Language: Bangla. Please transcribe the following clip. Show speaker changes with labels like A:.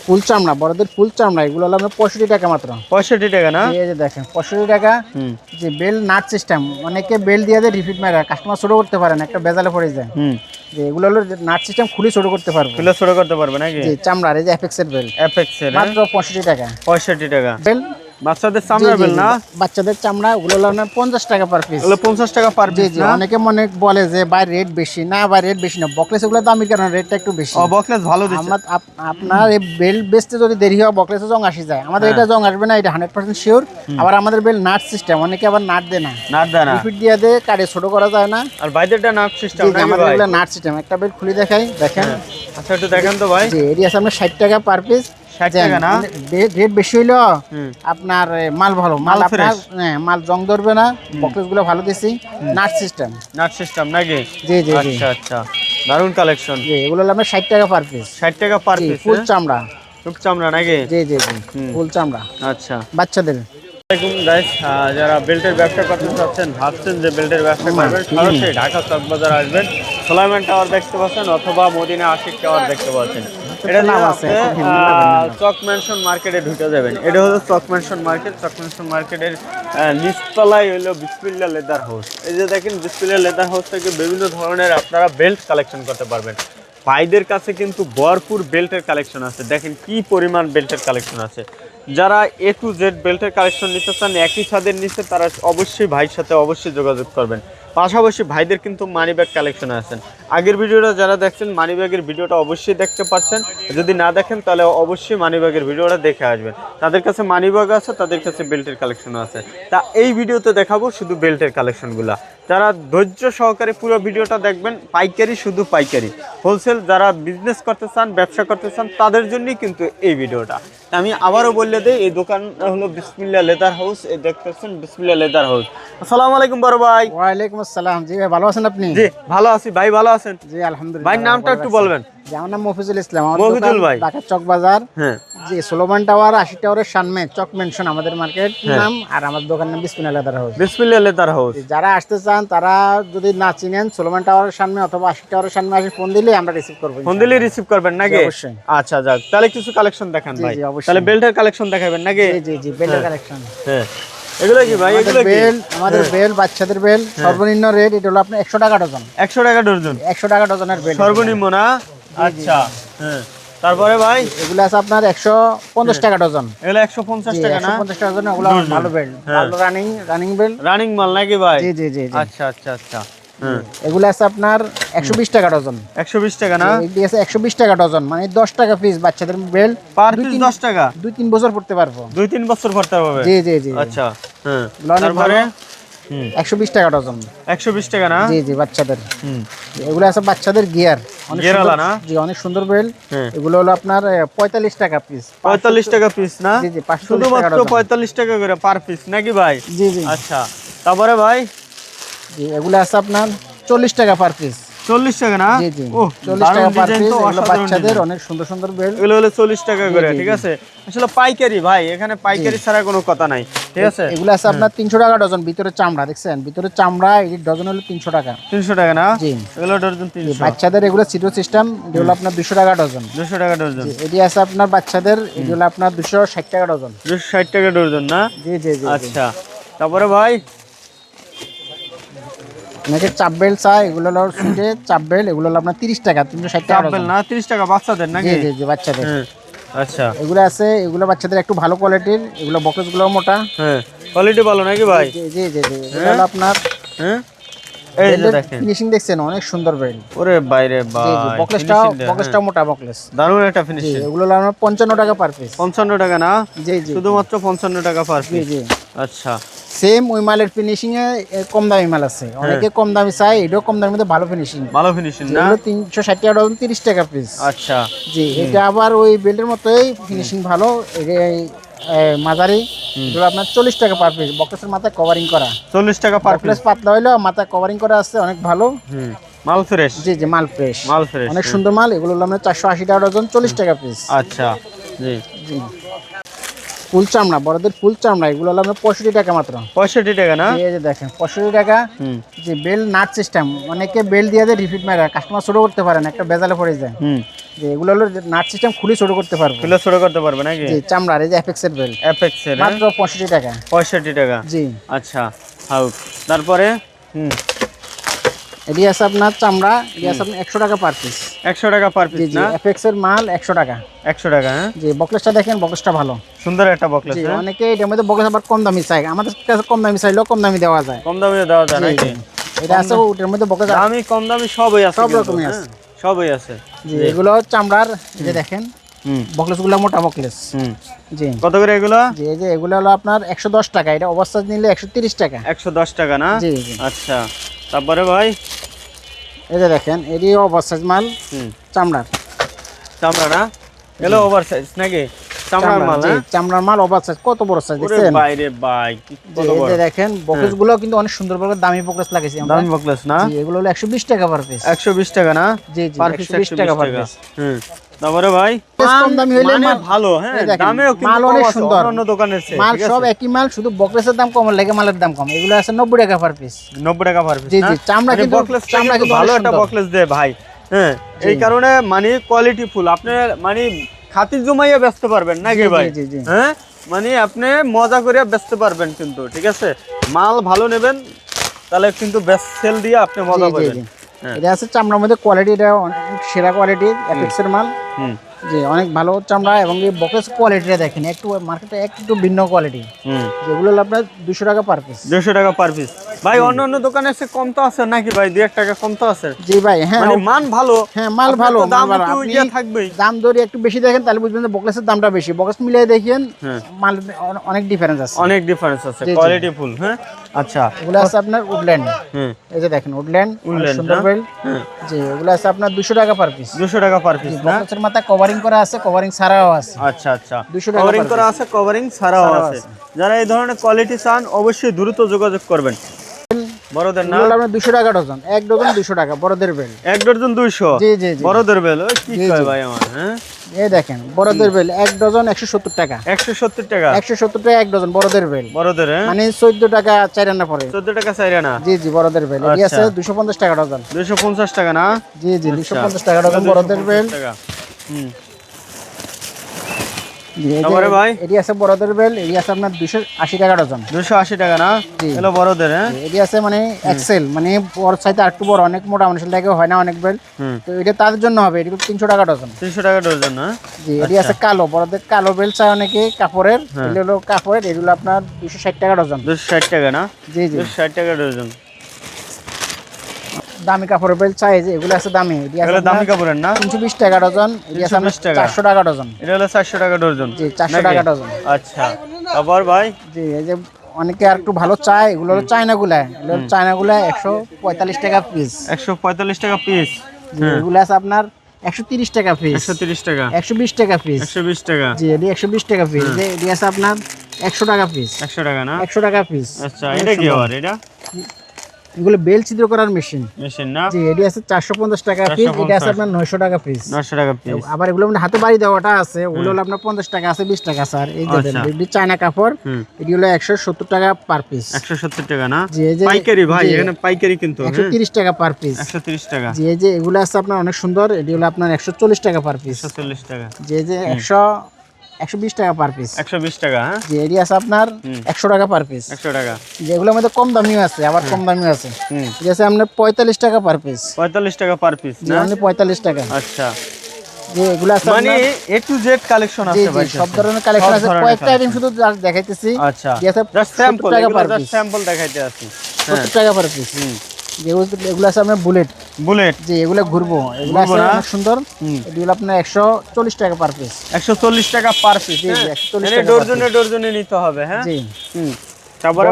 A: ফুল চামড়া, বড়দের ফুল চামড়া, এগুলো হলো আপনার 65 টাকা মাত্র।
B: 65 টাকা না?
A: এই যে দেখেন 65 টাকা। যে বেল নাট সিস্টেম, অনেকে বেল দিয়ে দেয় রিপিট মারা, কাস্টমার ছোট করতে পারে না, একটা বেজালে পড়ে যায়। যে এগুলো হলো নাট সিস্টেম, খুলে ছোট করতে পারবে।
B: খুলে ছোট করতে পারবে নাকি?
A: জি, চামড়ার এই যে অ্যাপেক্সের বেল,
B: অ্যাপেক্সের
A: মাত্র 65 টাকা।
B: 65 টাকা
A: বেল
B: বাচ্চাদের চামড়ার বেল না?
A: বাচ্চাদের চামড়া, ওগুলো হলো আপনার 50 টাকা পার পিস।
B: ওগুলো 50 টাকা পার
A: জি
B: পিস
A: জি,
B: না?
A: অনেকে মনে বলে যে ভাই রেট বেশি, না ভাই রেট বেশি না, বকলেস এগুলো দামি কারণ রেটটা একটু বেশি।
B: ও বকলেস ভালো দিচ্ছে।
A: আপনার এই বেল বেচতে যদি দেরি হয় বকলেসে জং আসি যায়, আমাদের এটা জং আসবে না, এটা 100% শিওর। আবার আমাদের বেল নাট সিস্টেম, অনেকে আবার নাট দেয় না,
B: নাট দেয় না,
A: রিপিট দিয়ে দেয়, কাটে ছোট করা যায় না।
B: আর বাইরেটা নাট সিস্টেম নাকি
A: আমাদের
B: ভাই?
A: এগুলো নাট সিস্টেম। একটা বেল খুলে দেখাই, দেখেন।
B: আচ্ছা একটু দেখেন তো ভাই।
A: জি, এটি আছে আপনার 60 টাকা পার পিস।
B: 60 টাকা না?
A: রেট বেশি হইলো আপনার মাল ভালো, মাল আপনার মাল জং ধরবে না, বক্স গুলো ভালো দিছি, নাট সিস্টেম।
B: নাট সিস্টেম নাকি?
A: জি জি জি,
B: আচ্ছা আচ্ছা, দারুন কালেকশন।
A: জি এগুলো হলো আপনার 60 টাকা পার পিস।
B: 60 টাকা পার পিস
A: ফুল চামড়া,
B: ফুল চামড়া নাকি?
A: জি জি জি, ফুল চামড়া
B: আচ্ছা।
A: বাচ্চাদের।
B: আসসালামু আলাইকুম গাইস, যারা বেল্টের ব্যবসা করতে চাচ্ছেন, ভাবছেন যে বেল্টের ব্যবসা করবেন, সরাসরি ঢাকা চকবাজার আসবেন, সোলাইমান টাওয়ার দেখতে পাচ্ছেন অথবা মদিনা আশিক টাওয়ার দেখতে পাচ্ছেন। এটা নাম আছে চক ম্যানশন মার্কেটে ঢুকে যাবেন। এটা হলো চক ম্যানশন মার্কেট। চক ম্যানশন মার্কেটের নিচতলায় হলো বিসমিল্লাহ লেদার হাউস। এই যে দেখেন, বিসমিল্লাহ লেদার হাউস থেকে বিভিন্ন ধরনের আপনারা বেল্ট কালেকশন করতে পারবেন। ভাইদের কাছে কিন্তু ভরপুর বেল্টের কালেকশন আছে। দেখেন কি পরিমাণ বেল্টের কালেকশন আছে। যারা A to Z বেল্টের কালেকশন নিতে চান একই ছাদের নিচে, তারা অবশ্যই ভাইয়ের সাথে অবশ্যই যোগাযোগ করবেন। পাশাপাশি ভাইদের কিন্তু মানি ব্যাগ কালেকশন আছেন। আগের ভিডিওটা যারা দেখছেন মানি ব্যাগের ভিডিওটা অবশ্যই দেখতে পাচ্ছেন, যদি না দেখেন তাহলে অবশ্যই মানি ব্যাগের ভিডিওটা দেখে আসবেন। তাদের কাছে মানি ব্যাগ আছে, তাদের কাছে বেল্টের কালেকশন আছে। তা এই ভিডিওতে দেখাবো শুধু বেল্টের কালেকশনগুলো। যারা ধৈর্য সহকারে পুরো ভিডিওটা দেখবেন, পাইকারি, শুধু পাইকারি, হোলসেল যারা বিজনেস করতে চান, ব্যবসা করতে চান, তাদের জন্যই কিন্তু এই ভিডিওটা। আমি আবারও বলে দিই, এই দোকান হলো বিসমিল্লাহ লেদার হাউস। এই দেখতেছেন বিসমিল্লাহ লেদার হাউস। আসসালামু আলাইকুম বড় ভাই।
A: ওয়ালাইকুম আসসালাম। জি ভাই, ভালো আছেন আপনি?
B: জি ভালো আছি ভাই, ভালো আছেন?
A: জি আলহামদুলিল্লাহ।
B: ভাই নামটা একটু বলবেন।
A: জি, আমার নাম মফিজুল ইসলাম।
B: মফিজুল ভাই,
A: ঢাকা চক বাজার।
B: হ্যাঁ।
A: জি, সোলোমান টাওয়ার 80 টাওয়ারের সামনে চক মেনশন আমাদের মার্কেট নাম, আর আমার দোকানের নাম বিসমিল্লাহ লেদার হাউস।
B: বিসমিল্লাহ লেদার হাউস।
A: যারা আসতে চান তারা যদি না চিনেন, সোলোমান টাওয়ারের সামনে অথবা 80 টাওয়ারের সামনে আসে ফোন দিলে আমরা রিসিভ করব।
B: ফোন দিলে রিসিভ করবেন নাকি?
A: অবশ্যই।
B: আচ্ছা যাক, তাহলে কিছু কালেকশন দেখান ভাই। তাহলে বেল্টের কালেকশন দেখাবেন নাকি?
A: জি জি জি, বেল্টের কালেকশন।
B: হ্যাঁ, এগুলো কি ভাই? এগুলো কি
A: বেল? আমাদের বেল, বাচ্চাদের বেল, সর্বনিম্ন রেট এটা হলো আপনার 100 টাকা ডজন।
B: 100 টাকা ডজন?
A: 100 টাকা ডজনের বেল
B: সর্বনিম্ন না? আচ্ছা, হ্যাঁ। তারপরে ভাই
A: এগুলো আছে আপনার 150 টাকা ডজন।
B: এগুলো 150 টাকা না?
A: 150 টাকা ডজন। ওগুলো ভালো বেল, ভালো রানিং বেল,
B: রানিং মাল নাকি ভাই?
A: জি জি জি।
B: আচ্ছা আচ্ছা আচ্ছা, হ্যাঁ।
A: এগুলো আছে আপনার 120 টাকা ডজন।
B: 120 টাকা না?
A: এগুলি আছে 120 টাকা ডজন, মানে 10 টাকা পিস। বাচ্চাদের বেল
B: পার পিস 10 টাকা?
A: 2-3 বছর পড়তে পারবো।
B: 2-3 বছর পড়তে পারবে?
A: জি জি জি।
B: আচ্ছা, হ্যাঁ।
A: তারপরে 120 টাকা ডজন।
B: 120 টাকা না?
A: জি জি, বাচ্চাদের। এগুলো আছে বাচ্চাদের গিয়ার, অনেক
B: গিয়ারওয়ালা না?
A: জি, অনেক সুন্দর বেল। এগুলো হলো আপনার 45 টাকা পিস।
B: 45 টাকা পিস না?
A: জি জি,
B: শুধুমাত্র 45 টাকা করে পার পিস নাকি ভাই?
A: জি জি।
B: আচ্ছা, তারপরে ভাই
A: জি, এগুলো আছে আপনার 40 টাকা পার পিস।
B: 40 টাকা না?
A: জি জি, 40 টাকা পার পিস। এগুলো বাচ্চাদের অনেক সুন্দর সুন্দর বেল।
B: এগুলো হলো 40 টাকা করে, ঠিক আছে? আসলে পাইকারি ভাই, এখানে পাইকারি ছাড়া কোনো কথা নাই, ঠিক আছে?
A: এগুলো আছে আপনার 300 টাকা ডজন। ভিতরে চামড়া দেখছেন, ভিতরে চামড়া, এই ডজন হলো 300 টাকা।
B: 300 টাকা না?
A: জি,
B: এগুলো ডজন 300।
A: বাচ্চাদের এগুলো সিটো সিস্টেম, এগুলো আপনার 200 টাকা ডজন।
B: 200 টাকা ডজন।
A: এটি আছে আপনার বাচ্চাদের, এগুলো আপনার 260 টাকা ডজন।
B: 260 টাকা ডজন না?
A: জি জি জি।
B: আচ্ছা, তারপরে ভাই
A: অনেকে চাপ বেল চায়, এগুলো হলো সুটে চাপ বেল, এগুলো হলো আপনার 30 টাকা, 360 টাকা ডজন
B: না? 30 টাকা বাচ্চাদের নাকি?
A: জি জি জি, বাচ্চাদের।
B: আচ্ছা,
A: এগুলো আছে, এগুলো বাচ্চাদের একটু ভালো কোয়ালিটির, এগুলো বক্সগুলো মোটা।
B: হ্যাঁ, কোয়ালিটি ভালো নাকি ভাই?
A: জি জি জি জি। এগুলো হলো আপনার,
B: হ্যাঁ, এই যে দেখেন
A: ফিনিশিং দেখছেন, অনেক সুন্দর বেল।
B: ওরে বাইরে
A: জি জি,
B: ভাই,
A: বক্সটা মোটা বক্স।
B: দারুণ একটা
A: জি,
B: ফিনিশিং।
A: এগুলো হলো আপনার 55 টাকা পার পিস।
B: 55 টাকা না?
A: জি জি,
B: শুধুমাত্র 55 টাকা পার
A: জি
B: পিস।
A: জি।
B: আচ্ছা,
A: সেম ওই মালের ফিনিশিং এ কম দামি মাল আছে, অনেকে কম দামি চায়, এটাও কম দামের মধ্যে ভালো ফিনিশিং।
B: ভালো ফিনিশিং না?
A: এগুলো 360 টাকা ডজন, 30 টাকা পিস।
B: আচ্ছা,
A: জি, এটা আবার ওই বেল্টের মতোই ফিনিশিং ভালো। মাঝারি, এগুলো আপনার 40 টাকা পার পিস। বক্সের মাথায় কভারিং করা।
B: 40 টাকা পার পিস।
A: বক্স পাতলা হইলেও মাথায় কভারিং করা আছে, অনেক ভালো।
B: মাল ফ্রেশ?
A: জি জি, মাল ফ্রেশ,
B: মাল ফ্রেশ,
A: অনেক সুন্দর মাল। এগুলো হলো আপনার 480 টাকা ডজন, 40 টাকা পিস।
B: আচ্ছা, জি।
A: জি, ফুল চামড়া, বড়দের ফুল চামড়া, এগুলো হলো আপনার 65 টাকা মাত্র।
B: 65 টাকা না?
A: এই যে দেখেন 65 টাকা। যে বেল্ট নাট সিস্টেম, অনেকে বেল্ট দিয়ে দেয় রিপিট মারা, কাস্টমার ছোট করতে পারেন, একটা বেজালে পড়ে যায়। যে এগুলো হলো নাট সিস্টেম, খুলে ছোট করতে পারবো।
B: খুলে ছোট করতে পারবে নাকি?
A: জি, চামড়ার এই যে অ্যাপেক্স এর বেল্ট
B: অ্যাপেক্স এর
A: মাত্র 65 টাকা।
B: 65 টাকা।
A: জি
B: আচ্ছা হাউট। তারপরে
A: এটি আছে আপনার চামড়া, এটি আছে আপনার 100 টাকা পার পিস।
B: 100 টাকা পার
A: জি
B: পিস
A: জি,
B: না?
A: অ্যাপেক্স এর মাল 100 টাকা।
B: 100 টাকা। হ্যাঁ
A: জি, বকলেসটা দেখেন, বকলেসটা ভালো,
B: সুন্দর একটা বকলেস।
A: জি, অনেকে এটার মধ্যে বকলেস আবার কম দামি চাই, আমাদের কাছে কম দামি চাইলেও কম দামি দেওয়া যায়।
B: কম দামে দেওয়া যায় নাকি?
A: এটা আছে ওটার মধ্যে বকলেস
B: দামি কম দামি সবই আছে,
A: সব
B: কিন্তু,
A: রকমই
B: হ্যাঁ?
A: আছে।
B: সবই আছে।
A: জি, এগুলো চামড়ার, এই যে দেখেন বকলেস গুলো মোটা বকলেস। জি,
B: কত করে এগুলো?
A: জি, এই যে এগুলো হলো আপনার 110 টাকা, এটা ওভারসাইজ নিলে 130 টাকা।
B: 110 টাকা না?
A: জি জি।
B: আচ্ছা তারপরে ভাই
A: এই যে দেখেন, এটি ওভারসাইজ মাল, চামড়ার।
B: চামড়া না? এগুলো ওভার সাইজ নাকি? চামড়ার মাল
A: জি,
B: না?
A: চামড়ার মাল ওভারসাইজ, কত বড় সাইজ
B: ওরে
A: দেখছেন?
B: বাইরে ভাই
A: জি,
B: কত
A: এই
B: বড়।
A: যে দেখেন বকলেস গুলো কিন্তু অনেক সুন্দর ভাবে দামি বকলেস লাগাইছি আমরা।
B: দামি বকলেস না?
A: জি, এগুলো হলো 120 টাকা পার পিস।
B: 120 টাকা না?
A: জি জি,
B: পার পিস
A: 120 টাকা পার পিস।
B: তারপরে ভাই
A: কম দামি হইলে
B: মানে
A: মাল
B: ভালো, হ্যাঁ
A: এই দেখেন,
B: দামেও কিন্তু
A: মাল
B: কম
A: অনেক
B: আছে
A: সুন্দর।
B: অন্যান্য দোকানের চেয়ে,
A: মাল
B: ঠিক
A: সব
B: আছে?
A: একই মাল, শুধু বকলেসের দাম কম, লেগে মালের দাম কম। এগুলো আছে 90 টাকা পার পিস।
B: 90 টাকা পার পিস
A: জি
B: না?
A: জি, চামড়া
B: মানে
A: কিন্তু
B: বকলেস
A: চামড়া কিন্তু
B: ভালো
A: অনেক
B: একটা
A: সুন্দর।
B: বকলেস দেয় ভাই, হ্যাঁ এই কারণে মানে কোয়ালিটি ফুল আপনি মানে খাতির জমাইয়া বেচতে পারবেন নাকি
A: জি,
B: ভাই?
A: জি, জি।
B: হ্যাঁ মানে আপনি মজা করে বেচতে পারবেন কিন্তু, ঠিক আছে? মাল ভালো নেবেন তাহলে কিন্তু বেস্ট সেল দিয়ে আপনি মজা
A: জি, জি,
B: পাবেন।
A: জি।
B: হ্যাঁ।
A: এটা আছে চামড়ার মধ্যে কোয়ালিটি, এটা অনেক সেরা কোয়ালিটি, অ্যাপেক্সের মাল। জি, অনেক ভালো চামড়া, এবং এই বকলেস কোয়ালিটিটা দেখেন একটু মার্কেটে একটু ভিন্ন কোয়ালিটি। যেগুলো হলো আপনার 200 টাকা পার পিস।
B: 200 টাকা পার পিস। ভাই অন্য দোকানে এসে কম তো আছে নাকি ভাই? 2-1 টাকা কম তো আছে?
A: জি ভাই, হ্যাঁ
B: মানে মান ভালো।
A: হ্যাঁ, মাল
B: আপনার
A: ভালো,
B: তো
A: মাল
B: দাম
A: ভালো।
B: একটু
A: আপনি
B: ইয়ে থাকবেই।
A: দাম দরে একটু বেশি দেখেন তাহলে বুঝবেন যে বকলেসের দামটা বেশি। বকলেস মিলিয়ে দেখেন, মাল অনেক ডিফারেন্স আছে।
B: অনেক ডিফারেন্স আছে,
A: জি, জি।
B: Quality full. হ্যাঁ আচ্ছা
A: এগুলো আছে আপনার উডল্যান্ড। এই যে দেখেন উডল্যান্ড, সুন্দর
B: না?
A: বেল্ট। জি, এগুলো আছে আপনার 200 টাকা পার পিস।
B: 200 টাকা পার পিস না?
A: বকলেসের মাথা কভারিং করা আছে, কভারিং ছাড়াও আছে।
B: আচ্ছা আচ্ছা,
A: 200 টাকা
B: কভারিং
A: per
B: করা আছে, কভারিং ছাড়াও আছে। যারা এই ধরনের কোয়ালিটি চান অবশ্যই দ্রুত যোগাযোগ করবেন। বড়দের না?
A: এগুলো হলো আপনার 200 টাকা ডজন, এক ডজন 200 টাকা, বড়দের বেল্ট।
B: এক ডজন 200?
A: জি জি জি।
B: বড়দের বেল ওই কি
A: জি,
B: কয়
A: জি।
B: ভাই আমার, হ্যাঁ
A: এই দেখেন বড়দের বেল্ট এক ডজন 170 টাকা।
B: 170 টাকা
A: 170 টাকা এক ডজন বড়দের বেল্ট,
B: বড়দের, হ্যাঁ
A: মানে 14 টাকা 4 আনা পড়ে।
B: 14 টাকা চাইরা না?
A: জি জি, বড়দের বেল্ট এটি আছে
B: আচ্ছা।
A: 250 টাকা ডজন।
B: 250 টাকা না?
A: জি জি, 250 টাকা ডজন বড়দের বেল্ট।
B: টাকা।
A: জি, এই যে
B: তারপরে ভাই
A: এটি আছে বড়দের বেল্ট, এটি আছে আপনার 280 টাকা ডজন।
B: 280 টাকা না?
A: জি।
B: এলো বড়দের, হ্যাঁ
A: এটি আছে মানে এক্সেল, মানে বড় সাইজে আরেকটু বড়, অনেক মোটা মানুষের লাগে হয় না অনেক বেল্ট, তো এটা তাদের জন্য হবে। এটি 300 টাকা ডজন।
B: 300 টাকা ডজন না?
A: জি, এটি আছে কালো, বড়দের কালো বেল্ট চাই অনেকে কাপড়ের, এগুলো হলো কাপড়ের, এগুলো আপনার 260 টাকা ডজন।
B: 260 টাকা না?
A: জি জি,
B: 260 টাকা ডজন।
A: দামি কাপড়ের বেল্ট চাই, যে এগুলো আছে দামি, এটি আছে
B: এগুলো দামি কাপড়ের না?
A: 320 টাকা ডজন, এটি আছে
B: 320 টাকা।
A: 400 টাকা ডজন।
B: এটা হলো 400 টাকা ডজন।
A: জি, 400
B: নাকি?
A: টাকা ডজন।
B: আচ্ছা তারপর ভাই
A: জি, এই যে অনেকে আর একটু ভালো চায়, এগুলো হলো চায়নাগুলা, এগুলো হলো চায়নাগুলা 145 টাকা পিস।
B: 145 টাকা পিস।
A: জি, এগুলো আছে আপনার 130 টাকা পিস,
B: 130 টাকা,
A: 120 টাকা পিস।
B: 120 টাকা।
A: জি, এটি 120 টাকা পিস। যে এটি আছে আপনার 100 টাকা পিস।
B: 100 টাকা না?
A: 100 টাকা পিস।
B: আচ্ছা এটা কি আবার? এটা
A: এগুলো বেল ছিদ্র করার মেশিন।
B: মেশিন না?
A: জি, এটি আছে 450 টাকা পিস, এটা আছে আপনার 900 টাকা পিস।
B: 900 টাকা পিস।
A: আবার এগুলো মানে হাতে বাড়ি দেওয়াটা আছে, ওগুলো হলো আপনার 50 টাকা আছে, 20 টাকা স্যার। এই যে
B: আচ্ছা।
A: এটি চায়না কাপড়, এটি হলো 170 টাকা পার পিস।
B: 170 টাকা না?
A: জি, এই যে
B: পাইকারি ভাই,
A: জি,
B: এখানে পাইকারি কিন্তু, হ্যাঁ
A: 130 টাকা পার পিস।
B: 130 টাকা।
A: জি, এই যে এগুলো আছে আপনার অনেক সুন্দর, এটি হলো আপনার 140 টাকা পার পিস।
B: 140 টাকা।
A: জি, এই যে 120 টাকা পার পিস।
B: 120 টাকা, হ্যাঁ
A: জি, এটি আছে আপনার 100 টাকা পার পিস।
B: 100 টাকা।
A: যেগুলোর মধ্যে কম দামিও আছে, আবার কম দামিও আছে। ঠিক আছে, আপনার 45 টাকা পার পিস।
B: 45 টাকা পার পিস
A: জি,
B: না?
A: only 45 টাকা।
B: আচ্ছা
A: যে এগুলো আছে
B: মানে
A: আপনার-
B: এ টু জেড কালেকশন
A: জি
B: আছে
A: জি,
B: ভাই,
A: সব ধরনের কালেকশন
B: সব
A: আছে,
B: ধরনের
A: কয়েকটা আইটেম
B: collection।
A: শুধু just দেখাইতেছি।
B: আচ্ছা
A: জি, আছে
B: জাস্ট
A: 70
B: স্যাম্পল,
A: টাকা
B: এগুলো
A: পার
B: জাস্ট
A: পিস।
B: স্যাম্পল দেখাইতে আছি।
A: 70 টাকা পার পিস। এগুলো আছে আপনার বুলেট।
B: বুলেট
A: জি, এগুলো ঘুরবো, এগুলো
B: ঘুরবো
A: আছে
B: না?
A: অনেক সুন্দর। এগুলো আপনার 140 টাকা পার পিস।
B: 140 টাকা পার পিস।
A: জি, জি, 140 টাকা per
B: ডজনে ডজনে নিতে হবে, হ্যাঁ
A: জি,
B: তারপরে